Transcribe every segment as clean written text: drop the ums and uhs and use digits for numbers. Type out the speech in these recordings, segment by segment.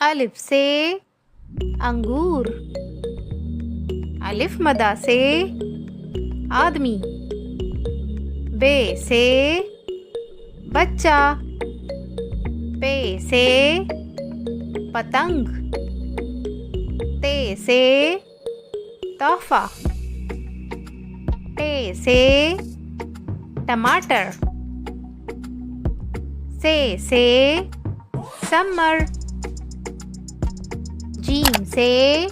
अलिफ से अंगूर। अलिफ मदा से आदमी। बे से बच्चा। पे से पतंग। ते से तोहफा। टे से टमाटर। से समर। जीम से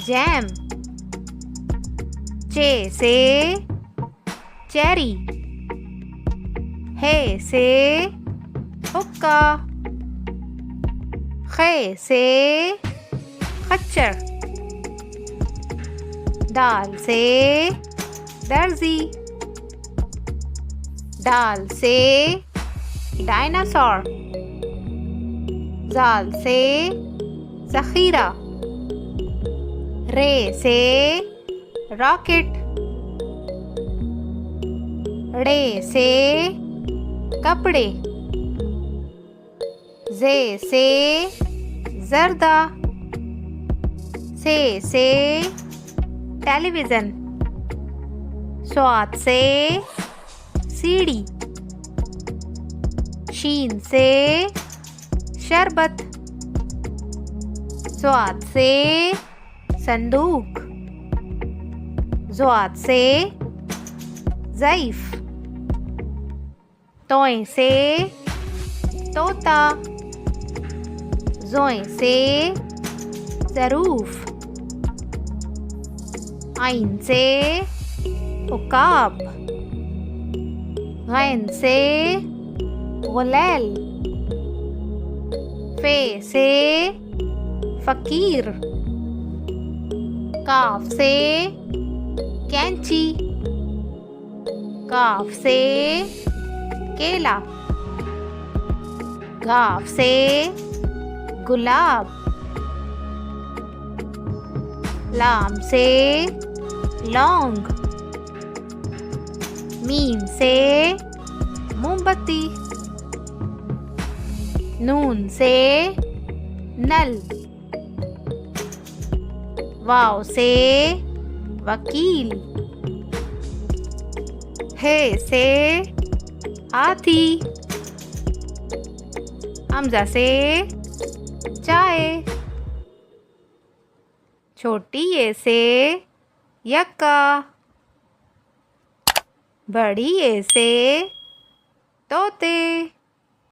जैम। चे से चेरी। हे से हुक्का। खे से खच्चर। दाल से दर्जी। दाल से डायनासोर। जाल से ज़ख़ीरा। रे से रॉकेट। ड़े से कपड़े। जे से जर्दा। से टेलीविज़न। स्वाद से सीढ़ी। शीन से शरबत। स्वाद से संदूक। ज़्वाद से ज़ईफ़। तोय से तोता। ज़ोय से ज़रूफ़। आइन से उकाब। गैन से गुलैल। फे से फ़कीर। काफ से कैंची। काफ से केला। गाफ से गुलाब। लाम से लौंग। मीम से मोमबत्ती। नून से नल। वाव से वकील। हे से हाथी। हमजा से चाय। छोटी ये से यक्का। बड़ी ये से तोते।